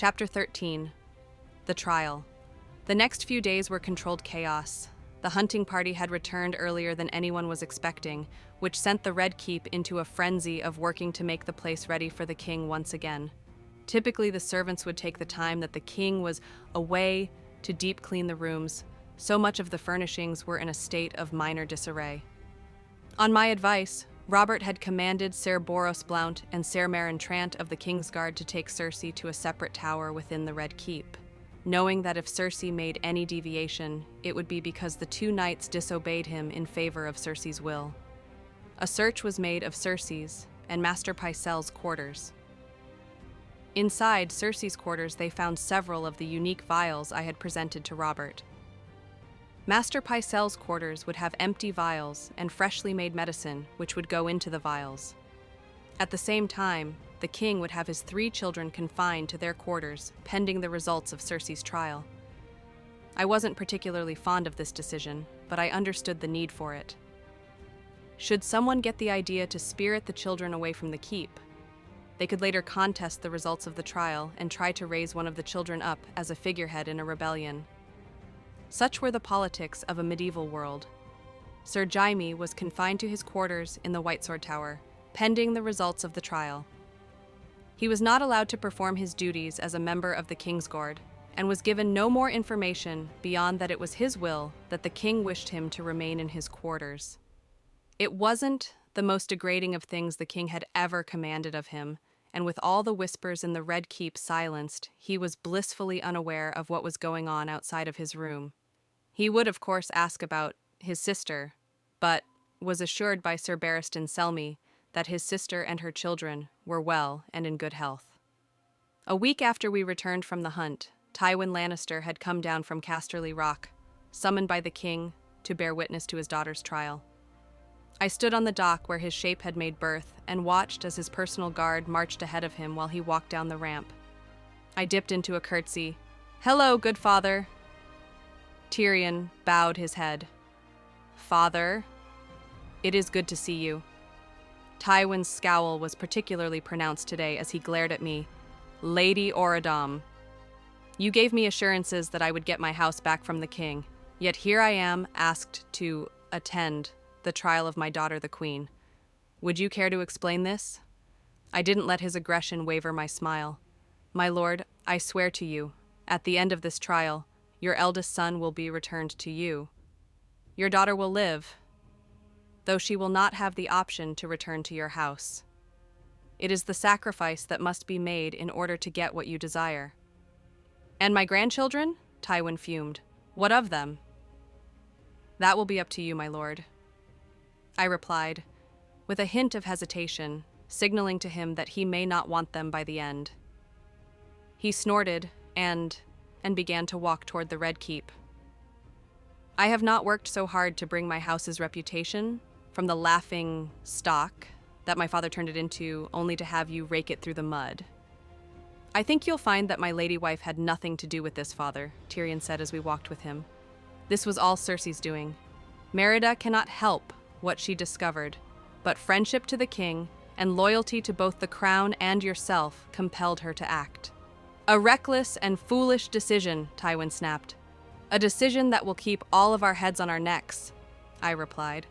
Chapter 13. The Trial. The next few days were controlled chaos. The hunting party had returned earlier than anyone was expecting, which sent the Red Keep into a frenzy of working to make the place ready for the king once again. Typically, the servants would take the time that the king was away to deep clean the rooms. So much of the furnishings were in a state of minor disarray. On my advice, Robert had commanded Ser Boros Blount and Ser Marin Trant of the Kingsguard to take Cersei to a separate tower within the Red Keep, knowing that if Cersei made any deviation, it would be because the two knights disobeyed him in favor of Cersei's will. A search was made of Cersei's and Master Pycelle's quarters. Inside Cersei's quarters, they found several of the unique vials I had presented to Robert. Master Pycelle's quarters would have empty vials and freshly made medicine, which would go into the vials. At the same time, the king would have his 3 children confined to their quarters, pending the results of Cersei's trial. I wasn't particularly fond of this decision, but I understood the need for it. Should someone get the idea to spirit the children away from the keep, they could later contest the results of the trial and try to raise one of the children up as a figurehead in a rebellion. Such were the politics of a medieval world. Sir Jaime was confined to his quarters in the White Sword Tower, pending the results of the trial. He was not allowed to perform his duties as a member of the Kingsguard, and was given no more information beyond that it was his will that the king wished him to remain in his quarters. It wasn't the most degrading of things the king had ever commanded of him, and with all the whispers in the Red Keep silenced, he was blissfully unaware of what was going on outside of his room. He would, of course, ask about his sister, but was assured by Sir Barristan Selmy that his sister and her children were well and in good health. A week after we returned from the hunt, Tywin Lannister had come down from Casterly Rock, summoned by the king to bear witness to his daughter's trial. I stood on the dock where his shape had made birth and watched as his personal guard marched ahead of him while he walked down the ramp. I dipped into a curtsy. "Hello, good father." Tyrion bowed his head. "Father, it is good to see you." Tywin's scowl was particularly pronounced today as he glared at me. "Lady Oradam, you gave me assurances that I would get my house back from the king, yet here I am asked to attend the trial of my daughter, the queen. Would you care to explain this?" I didn't let his aggression waver my smile. "My lord, I swear to you, at the end of this trial, your eldest son will be returned to you. Your daughter will live, though she will not have the option to return to your house. It is the sacrifice that must be made in order to get what you desire." "And my grandchildren?" Tywin fumed. "What of them?" "That will be up to you, my lord," I replied, with a hint of hesitation, signaling to him that he may not want them by the end. He snorted and began to walk toward the Red Keep. "I have not worked so hard to bring my house's reputation from the laughing stock that my father turned it into, only to have you rake it through the mud." "I think you'll find that my lady wife had nothing to do with this, father," Tyrion said as we walked with him. "This was all Cersei's doing. Merida cannot help what she discovered, but friendship to the king and loyalty to both the crown and yourself compelled her to act." "A reckless and foolish decision," Tywin snapped. "A decision that will keep all of our heads on our necks," I replied.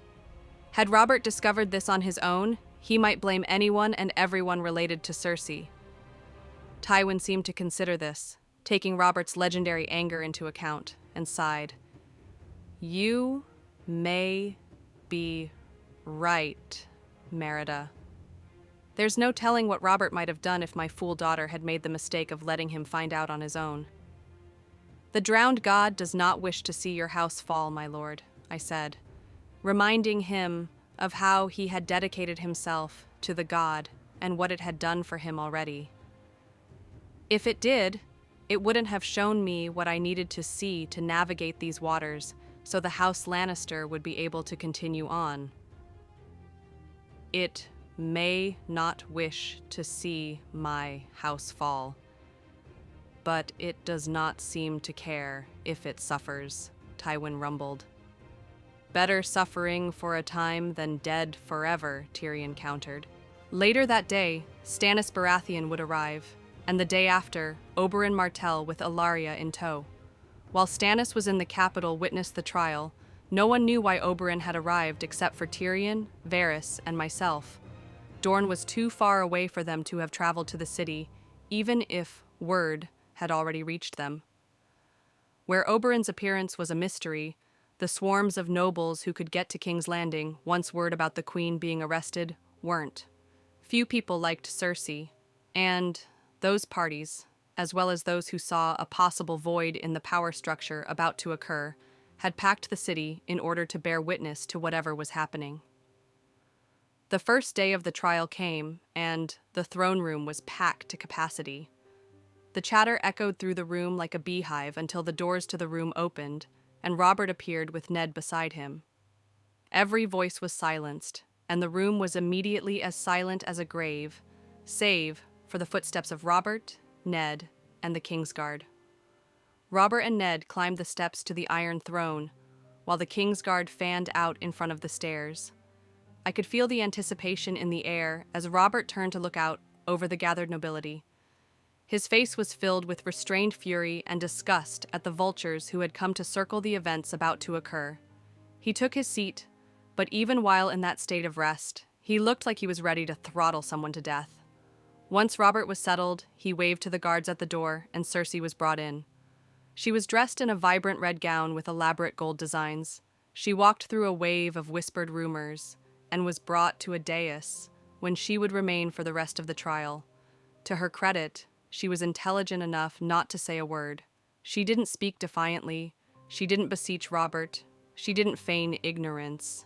Had Robert discovered this on his own, he might blame anyone and everyone related to Cersei. Tywin seemed to consider this, taking Robert's legendary anger into account, and sighed. "You may be right, Merida. There's no telling what Robert might have done if my fool daughter had made the mistake of letting him find out on his own." "The drowned god does not wish to see your house fall, my lord," I said, reminding him of how he had dedicated himself to the god and what it had done for him already. "If it did, it wouldn't have shown me what I needed to see to navigate these waters so the House Lannister would be able to continue on. It may not wish to see my house fall, but it does not seem to care if it suffers," Tywin rumbled. "Better suffering for a time than dead forever," Tyrion countered. Later that day, Stannis Baratheon would arrive, and the day after, Oberyn Martell with Ilaria in tow. While Stannis was in the capital witnessed the trial, no one knew why Oberyn had arrived except for Tyrion, Varys, and myself. Dorne was too far away for them to have traveled to the city, even if word had already reached them. Where Oberyn's appearance was a mystery, the swarms of nobles who could get to King's Landing, once word about the Queen being arrested, weren't. Few people liked Cersei, and those parties, as well as those who saw a possible void in the power structure about to occur, had packed the city in order to bear witness to whatever was happening. The first day of the trial came, and the throne room was packed to capacity. The chatter echoed through the room like a beehive until the doors to the room opened, and Robert appeared with Ned beside him. Every voice was silenced, and the room was immediately as silent as a grave, save for the footsteps of Robert, Ned, and the Kingsguard. Robert and Ned climbed the steps to the Iron Throne, while the Kingsguard fanned out in front of the stairs. I could feel the anticipation in the air as Robert turned to look out over the gathered nobility. His face was filled with restrained fury and disgust at the vultures who had come to circle the events about to occur. He took his seat, but even while in that state of rest, he looked like he was ready to throttle someone to death. Once Robert was settled, he waved to the guards at the door, and Cersei was brought in. She was dressed in a vibrant red gown with elaborate gold designs. She walked through a wave of whispered rumors, and was brought to a dais when she would remain for the rest of the trial. To her credit, she was intelligent enough not to say a word. She didn't speak defiantly. She didn't beseech Robert. She didn't feign ignorance.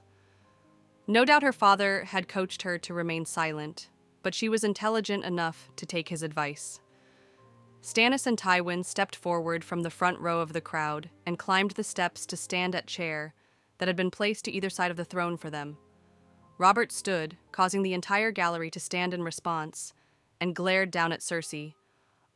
No doubt her father had coached her to remain silent, but she was intelligent enough to take his advice. Stannis and Tywin stepped forward from the front row of the crowd and climbed the steps to stand at chair that had been placed to either side of the throne for them. Robert stood, causing the entire gallery to stand in response, and glared down at Cersei.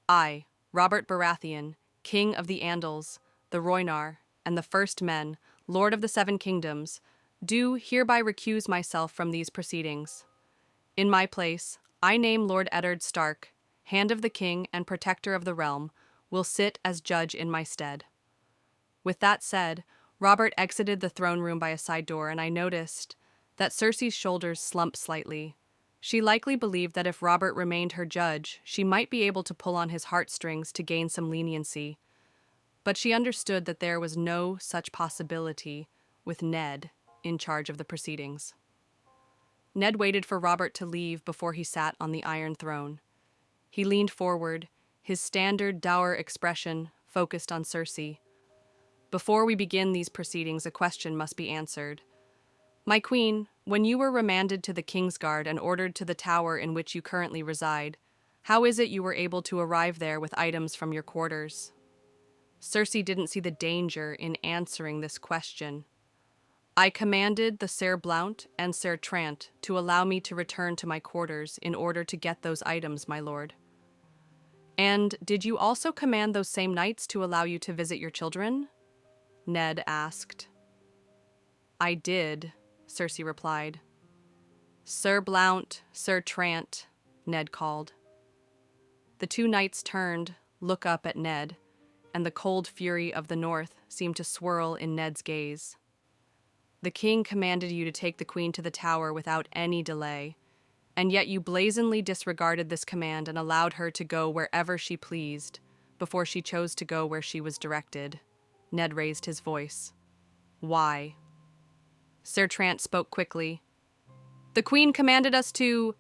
I, Robert Baratheon, King of the Andals, the Rhoynar, and the First Men, Lord of the Seven Kingdoms, do hereby recuse myself from these proceedings. In my place, I name Lord Eddard Stark, Hand of the King and Protector of the Realm, will sit as judge in my stead. With that said, Robert exited the throne room by a side door, and I noticed that Cersei's shoulders slumped slightly. She likely believed that if Robert remained her judge, she might be able to pull on his heartstrings to gain some leniency. But she understood that there was no such possibility with Ned in charge of the proceedings. Ned waited for Robert to leave before he sat on the Iron Throne. He leaned forward, his standard dour expression focused on Cersei. Before we begin these proceedings, a question must be answered. My queen, when you were remanded to the Kingsguard and ordered to the tower in which you currently reside, how is it you were able to arrive there with items from your quarters? Cersei didn't see the danger in answering this question. I commanded the Ser Blount and Ser Trant to allow me to return to my quarters in order to get those items, my lord. And did you also command those same knights to allow you to visit your children? Ned asked. I did, Cersei replied. Ser Blount, Ser Trant, Ned called. The two knights turned, look up at Ned, and the cold fury of the north seemed to swirl in Ned's gaze. The king commanded you to take the queen to the tower without any delay, and yet you blazonly disregarded this command and allowed her to go wherever she pleased, before she chose to go where she was directed. Ned raised his voice. Why? Ser Trant spoke quickly. The queen commanded us to...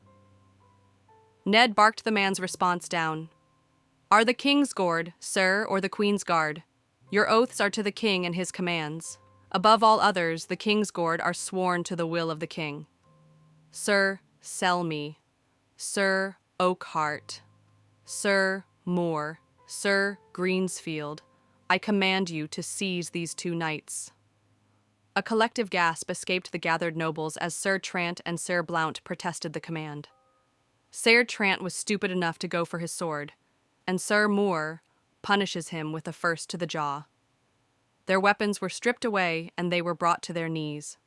Ned barked the man's response down. Are the king's guard, sir, or the queen's guard? Your oaths are to the king and his commands. Above all others, the king's guard are sworn to the will of the king. Sir Selmy, Sir Oakhart, Sir Moore, Sir Greensfield, I command you to seize these two knights. A collective gasp escaped the gathered nobles as Ser Trant and Ser Blount protested the command. Ser Trant was stupid enough to go for his sword, and Sir Moore punishes him with a first to the jaw. Their weapons were stripped away and they were brought to their knees.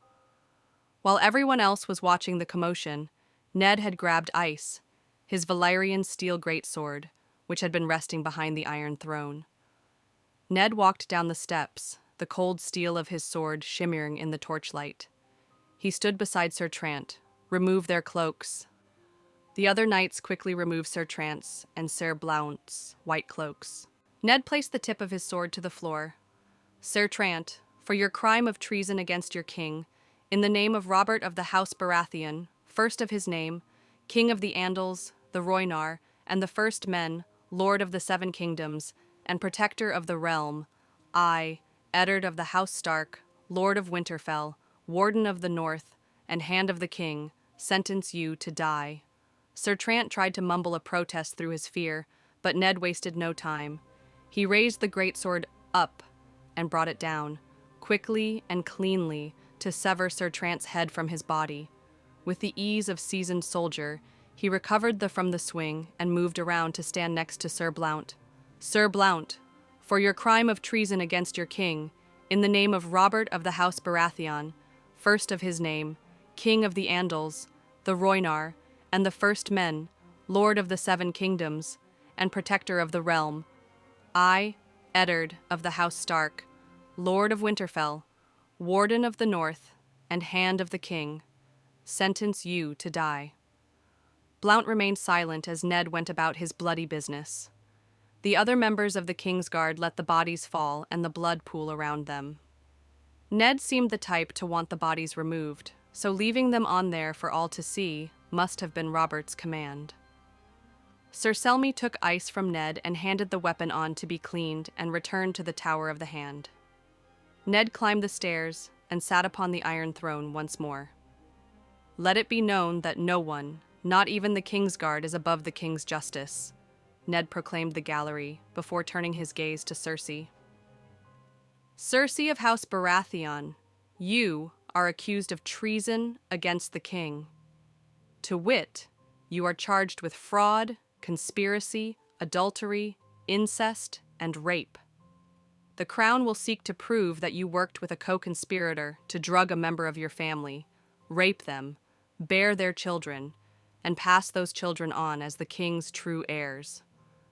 While everyone else was watching the commotion, Ned had grabbed Ice, his Valyrian steel greatsword, which had been resting behind the iron throne. Ned walked down the steps, the cold steel of his sword shimmering in the torchlight. He stood beside Sir Trant. Remove their cloaks. The other knights quickly removed Sir Trant's and Sir Blount's white cloaks. Ned placed the tip of his sword to the floor. Sir Trant, for your crime of treason against your king, in the name of Robert of the House Baratheon, first of his name, King of the Andals, the Rhoynar, and the First Men, Lord of the Seven Kingdoms, and Protector of the Realm, I, Eddard of the House Stark, Lord of Winterfell, Warden of the North, and Hand of the King, sentence you to die. Sir Trant tried to mumble a protest through his fear, but Ned wasted no time. He raised the greatsword up and brought it down, quickly and cleanly, to sever Sir Trant's head from his body. With the ease of seasoned soldier, he recovered from the swing and moved around to stand next to Sir Blount. Sir Blount, for your crime of treason against your king, in the name of Robert of the House Baratheon, first of his name, King of the Andals, the Rhoynar, and the First Men, Lord of the Seven Kingdoms, and Protector of the Realm, I, Eddard of the House Stark, Lord of Winterfell, Warden of the North, and Hand of the King, sentence you to die. Blount remained silent as Ned went about his bloody business. The other members of the King's Guard let the bodies fall and the blood pool around them. Ned seemed the type to want the bodies removed, so leaving them on there for all to see must have been Robert's command. Sir Selmy took ice from Ned and handed the weapon on to be cleaned and returned to the Tower of the Hand. Ned climbed the stairs and sat upon the Iron Throne once more. Let it be known that no one, not even the King's Guard, is above the King's justice, Ned proclaimed the gallery before turning his gaze to Cersei. Cersei of House Baratheon, you are accused of treason against the king. To wit, you are charged with fraud, conspiracy, adultery, incest, and rape. The Crown will seek to prove that you worked with a co-conspirator to drug a member of your family, rape them, bear their children, and pass those children on as the king's true heirs.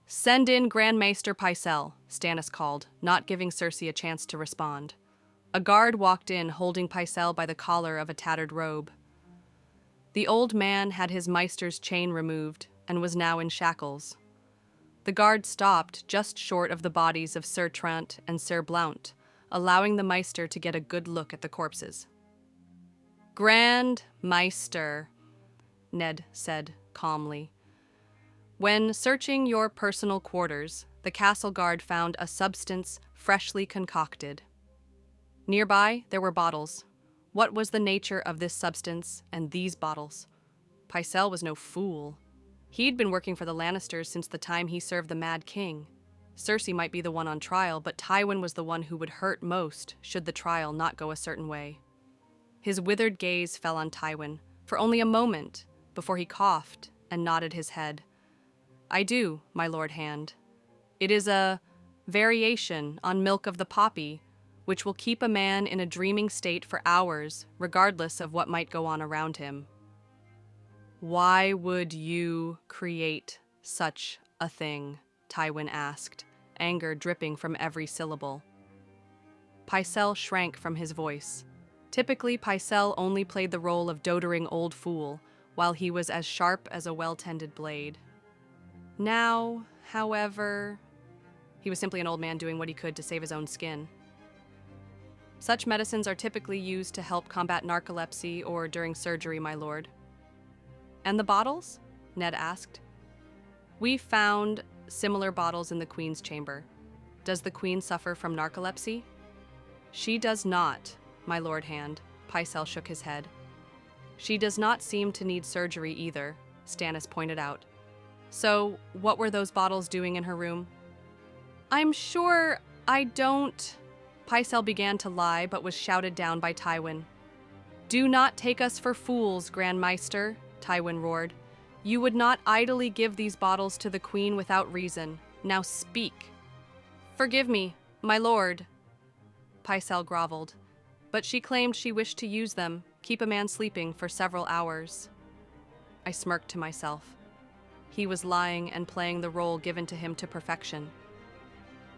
Send in Grand Maester Pycelle, Stannis called, not giving Cersei a chance to respond. A guard walked in holding Pycelle by the collar of a tattered robe. The old man had his maester's chain removed and was now in shackles. The guard stopped just short of the bodies of Sir Trant and Sir Blount, allowing the maester to get a good look at the corpses. Grand Maester, Ned said calmly. When searching your personal quarters, the castle guard found a substance freshly concocted. Nearby, there were bottles. What was the nature of this substance and these bottles? Pycelle was no fool. He'd been working for the Lannisters since the time he served the Mad King. Cersei might be the one on trial, but Tywin was the one who would hurt most should the trial not go a certain way. His withered gaze fell on Tywin for only a moment before he coughed and nodded his head. I do, my Lord Hand. It is a variation on milk of the poppy, which will keep a man in a dreaming state for hours, regardless of what might go on around him. Why would you create such a thing? Tywin asked, anger dripping from every syllable. Pycelle shrank from his voice. Typically, Pycelle only played the role of doddering old fool, while he was as sharp as a well-tended blade. Now, however, he was simply an old man doing what he could to save his own skin. Such medicines are typically used to help combat narcolepsy or during surgery, my lord. And the bottles? Ned asked. We found similar bottles in the Queen's chamber. Does the Queen suffer from narcolepsy? She does not, my Lord Hand. Pycelle shook his head. She does not seem to need surgery either, Stannis pointed out. So, what were those bottles doing in her room? I'm sure I don't... Pycelle began to lie, but was shouted down by Tywin. Do not take us for fools, Grand Maester, Tywin roared. You would not idly give these bottles to the Queen without reason. Now speak. Forgive me, my lord, Pycelle groveled, but she claimed she wished to use them, keep a man sleeping for several hours. I smirked to myself. he was lying and playing the role given to him to perfection.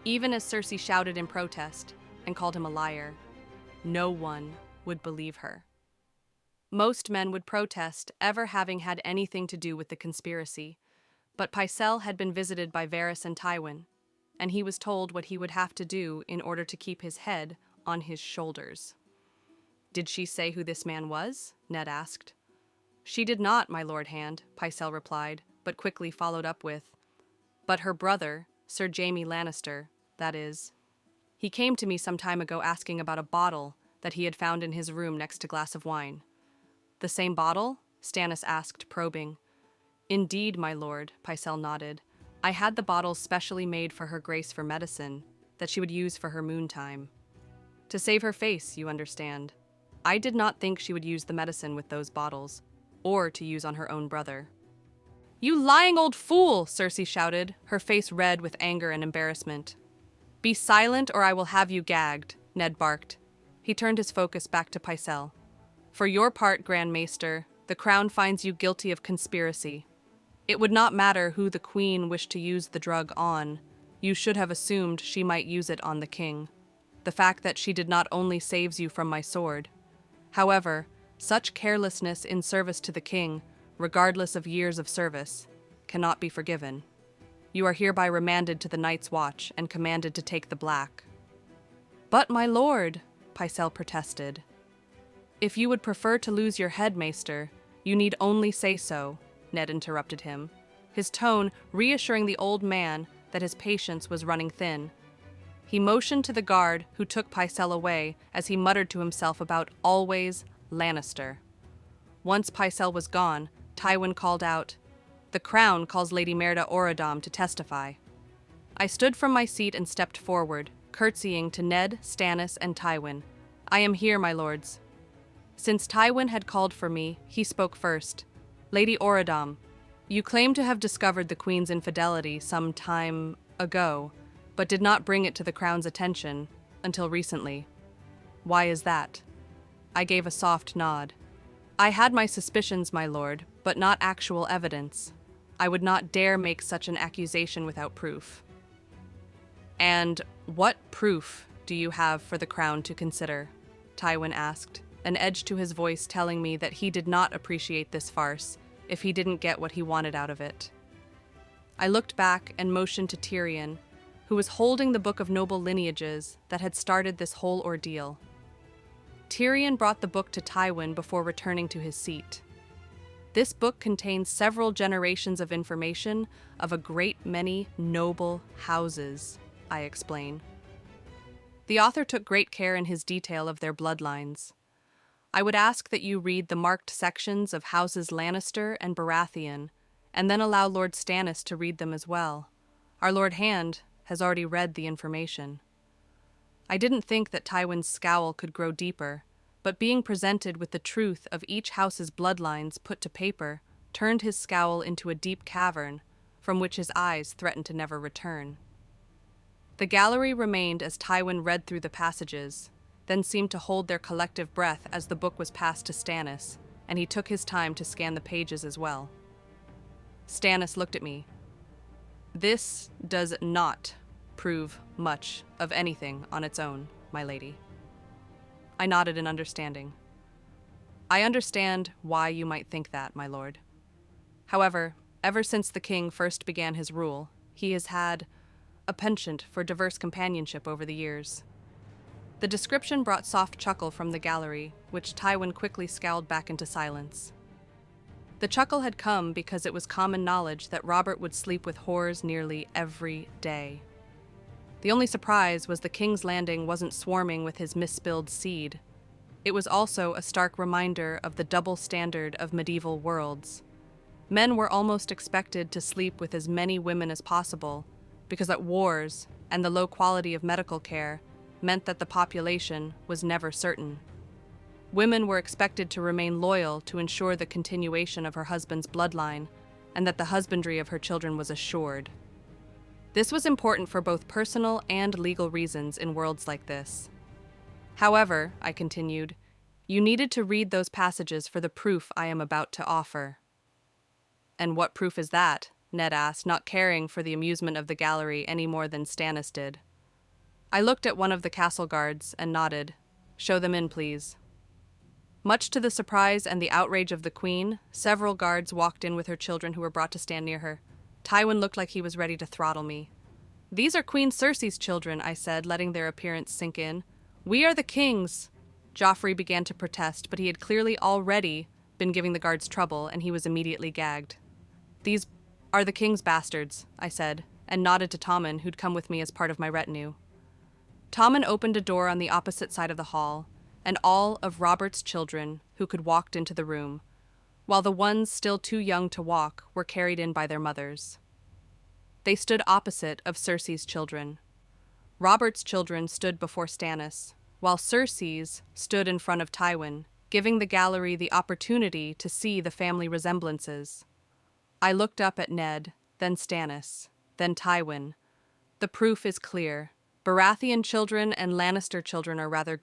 Even as Circe shouted in protest and called him a liar, no one would believe her. Most men would protest ever having had anything to do with the conspiracy, but Pycelle had been visited by Varys and Tywin, and he was told what he would have to do in order to keep his head on his shoulders. "Did she say who this man was?" Ned asked. "She did not, my Lord Hand," Pycelle replied, but quickly followed up with, "But her brother, Sir Jaime Lannister, that is. He came to me some time ago asking about a bottle that he had found in his room next to a glass of wine." "The same bottle?" Stannis asked, probing. "Indeed, my lord," Pycelle nodded. "I had the bottles specially made for her grace for medicine, that she would use for her moon time. To save her face, you understand. I did not think she would use the medicine with those bottles, or to use on her own brother." "You lying old fool!" Cersei shouted, her face red with anger and embarrassment. "Be silent or I will have you gagged," Ned barked. He turned his focus back to Pycelle. "For your part, Grand Maester, the crown finds you guilty of conspiracy. It would not matter who the queen wished to use the drug on. You should have assumed she might use it on the king. The fact that she did not only saves you from my sword. However, such carelessness in service to the king, regardless of years of service, cannot be forgiven. You are hereby remanded to the Night's Watch and commanded to take the black." "But, my lord," Pycelle protested. "If you would prefer to lose your head, Maester, you need only say so," Ned interrupted him, his tone reassuring the old man that his patience was running thin. He motioned to the guard who took Pycelle away as he muttered to himself about always Lannister. Once Pycelle was gone, Tywin called out, "The crown calls Lady Merida Oradam to testify." I stood from my seat and stepped forward, curtsying to Ned, Stannis, and Tywin. "I am here, my lords." Since Tywin had called for me, he spoke first. "Lady Oradam, you claim to have discovered the Queen's infidelity some time ago, but did not bring it to the Crown's attention until recently. Why is that?" I gave a soft nod. "I had my suspicions, my lord, but not actual evidence. I would not dare make such an accusation without proof." "And what proof do you have for the Crown to consider?" Tywin asked, an edge to his voice telling me that he did not appreciate this farce if he didn't get what he wanted out of it. I looked back and motioned to Tyrion, who was holding the book of noble lineages that had started this whole ordeal. Tyrion brought the book to Tywin before returning to his seat. This book contains several generations of information of a great many noble houses, I explain. The author took great care in his detail of their bloodlines. I would ask that you read the marked sections of houses Lannister and Baratheon, and then allow Lord Stannis to read them as well. Our Lord Hand has already read the information. I didn't think that Tywin's scowl could grow deeper, but being presented with the truth of each house's bloodlines put to paper turned his scowl into a deep cavern from which his eyes threatened to never return. The gallery remained as Tywin read through the passages, then seemed to hold their collective breath as the book was passed to Stannis, and he took his time to scan the pages as well. Stannis looked at me. "This does not prove much of anything on its own, my lady." I nodded in understanding. "I understand why you might think that, my lord. However, ever since the king first began his rule, he has had a penchant for diverse companionship over the years." The description brought soft chuckle from the gallery, which Tywin quickly scowled back into silence. The chuckle had come because it was common knowledge that Robert would sleep with whores nearly every day. The only surprise was the King's Landing wasn't swarming with his misspilled seed. It was also a stark reminder of the double standard of medieval worlds. Men were almost expected to sleep with as many women as possible, because at wars and the low quality of medical care meant that the population was never certain. Women were expected to remain loyal to ensure the continuation of her husband's bloodline, and that the husbandry of her children was assured. This was important for both personal and legal reasons in worlds like this. However, I continued, you needed to read those passages for the proof I am about to offer. "And what proof is that?" Ned asked, not caring for the amusement of the gallery any more than Stannis did. I looked at one of the castle guards and nodded. "Show them in, please." Much to the surprise and the outrage of the queen, several guards walked in with her children who were brought to stand near her. Tywin looked like he was ready to throttle me. "These are Queen Cersei's children," I said, letting their appearance sink in. "We are the king's." Joffrey began to protest, but he had clearly already been giving the guards trouble, and he was immediately gagged. "These are the king's bastards," I said, and nodded to Tommen, who'd come with me as part of my retinue. Tommen opened a door on the opposite side of the hall, and all of Robert's children who could walked into the room, while the ones still too young to walk were carried in by their mothers. They stood opposite of Cersei's children. Robert's children stood before Stannis, while Cersei's stood in front of Tywin, giving the gallery the opportunity to see the family resemblances. I looked up at Ned, then Stannis, then Tywin. The proof is clear. Baratheon children and Lannister children are rather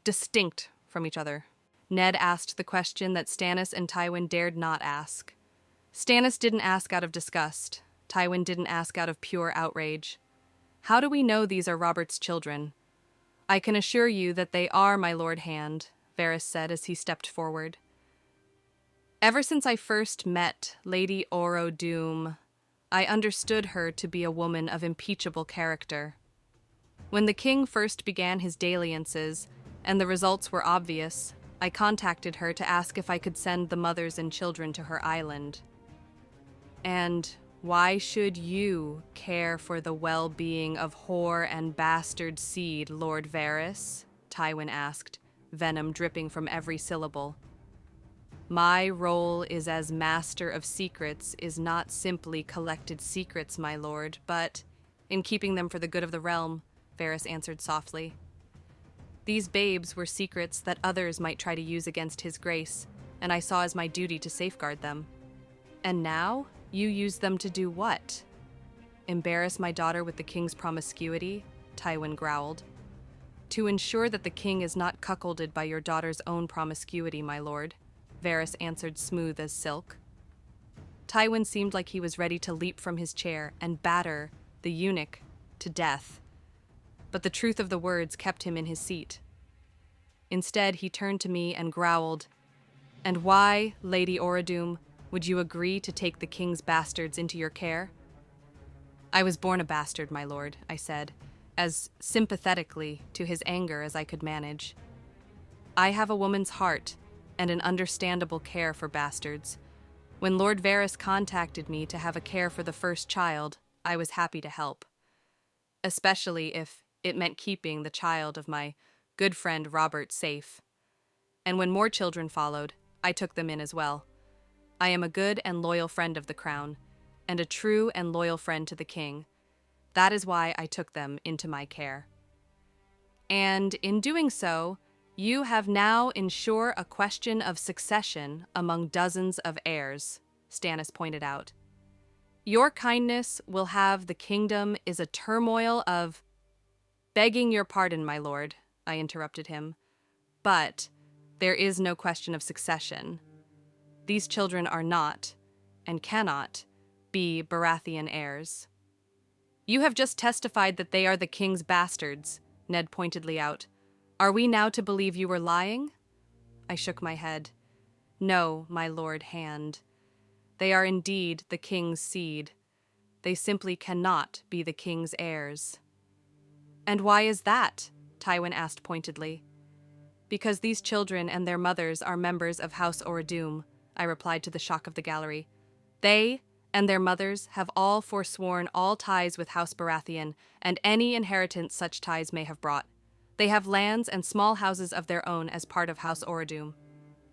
distinct from each other. Ned asked the question that Stannis and Tywin dared not ask. Stannis didn't ask out of disgust. Tywin didn't ask out of pure outrage. "How do we know these are Robert's children?" "I can assure you that they are, my Lord Hand," Varys said as he stepped forward. "Ever since I first met Lady Oro Doom, I understood her to be a woman of impeachable character. When the king first began his dalliances, and the results were obvious, I contacted her to ask if I could send the mothers and children to her island." "And why should you care for the well-being of whore and bastard seed, Lord Varys?" Tywin asked, venom dripping from every syllable. "My role is as master of secrets is not simply collected secrets, my lord, but in keeping them for the good of the realm," Varys answered softly. "These babes were secrets that others might try to use against his grace, and I saw as my duty to safeguard them." "And now, you use them to do what?" "Embarrass my daughter with the king's promiscuity," Tywin growled. "To ensure that the king is not cuckolded by your daughter's own promiscuity, my lord," Varys answered smooth as silk. Tywin seemed like he was ready to leap from his chair and batter the eunuch to death, but the truth of the words kept him in his seat. Instead, he turned to me and growled, "And why, Lady Orodum, would you agree to take the king's bastards into your care?" "I was born a bastard, my lord," I said, as sympathetically to his anger as I could manage. "I have a woman's heart and an understandable care for bastards. When Lord Varys contacted me to have a care for the first child, I was happy to help, especially if it meant keeping the child of my good friend Robert safe. And when more children followed, I took them in as well. I am a good and loyal friend of the crown, and a true and loyal friend to the king. That is why I took them into my care. And in doing so, you have now ensured a question of succession among dozens of heirs," Stannis pointed out. "Your kindness will have the kingdom is a turmoil of—" "Begging your pardon, my lord," I interrupted him, "but there is no question of succession. These children are not, and cannot, be Baratheon heirs." "You have just testified that they are the king's bastards," Ned pointedly out. "Are we now to believe you were lying?" I shook my head. "No, my Lord Hand. They are indeed the king's seed. They simply cannot be the king's heirs." "And why is that?" Tywin asked pointedly. "Because these children and their mothers are members of House Orodum," I replied to the shock of the gallery. "They and their mothers have all forsworn all ties with House Baratheon and any inheritance such ties may have brought. They have lands and small houses of their own as part of House Orodum."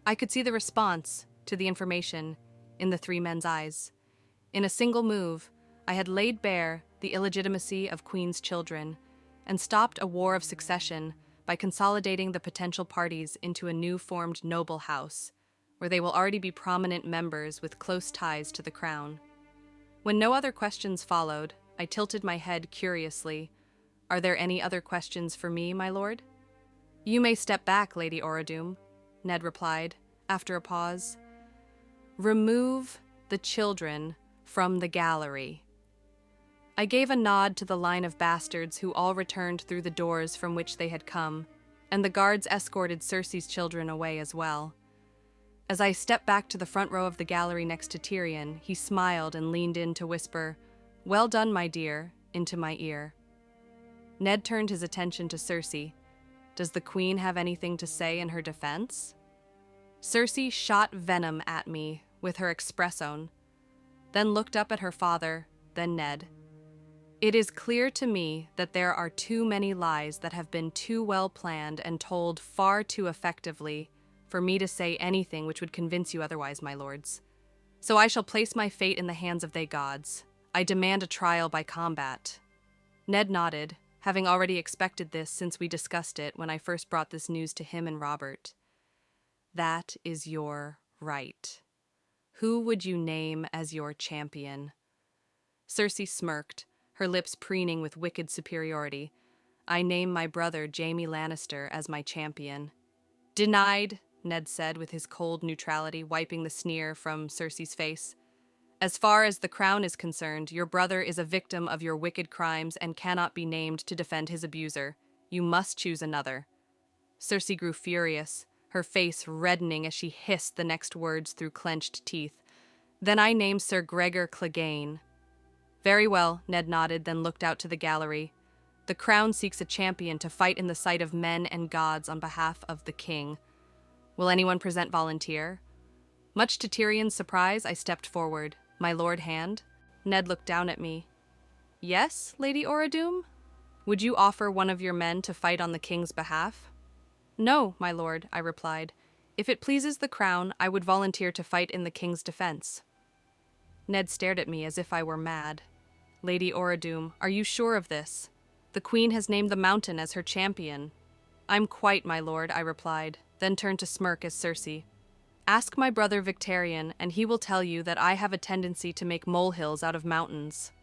I could see the response to the information in the three men's eyes. In a single move, I had laid bare the illegitimacy of Queen's children and stopped a war of succession by consolidating the potential parties into a new-formed noble house, where they will already be prominent members with close ties to the crown. When no other questions followed, I tilted my head curiously. "Are there any other questions for me, my lord?" "You may step back, Lady Orodum," Ned replied, after a pause. "Remove the children from the gallery. I gave a nod to the line of bastards who all returned through the doors from which they had come, and the guards escorted Cersei's children away as well. As I stepped back to the front row of the gallery next to Tyrion, he smiled and leaned in to whisper, "Well done, my dear," into my ear. Ned turned his attention to Cersei. Does the queen have anything to say in her defense? Cersei shot venom at me with her expressone, then looked up at her father, then Ned. It is clear to me that there are too many lies that have been too well planned and told far too effectively for me to say anything which would convince you otherwise, my lords. So I shall place my fate in the hands of they gods. I demand a trial by combat. Ned nodded, having already expected this since we discussed it when I first brought this news to him and Robert. That is your right. Who would you name as your champion? Cersei smirked, her lips preening with wicked superiority. I name my brother Jaime Lannister as my champion. Denied, Ned said with his cold neutrality, wiping the sneer from Cersei's face. As far as the crown is concerned, your brother is a victim of your wicked crimes and cannot be named to defend his abuser. You must choose another. Cersei grew furious, her face reddening as she hissed the next words through clenched teeth. Then I name Sir Gregor Clegane. Very well, Ned nodded, then looked out to the gallery. The crown seeks a champion to fight in the sight of men and gods on behalf of the king. Will anyone present volunteer? Much to Tyrion's surprise, I stepped forward, my lord hand. Ned looked down at me. Yes, Lady Oradoom? Would you offer one of your men to fight on the king's behalf? No, my lord, I replied. If it pleases the crown, I would volunteer to fight in the king's defense. Ned stared at me as if I were mad. Lady Oradoom, are you sure of this? The queen has named the mountain as her champion. I'm quite, my lord, I replied, then turned to smirk as Cersei. Ask my brother Victarion, and he will tell you that I have a tendency to make molehills out of mountains.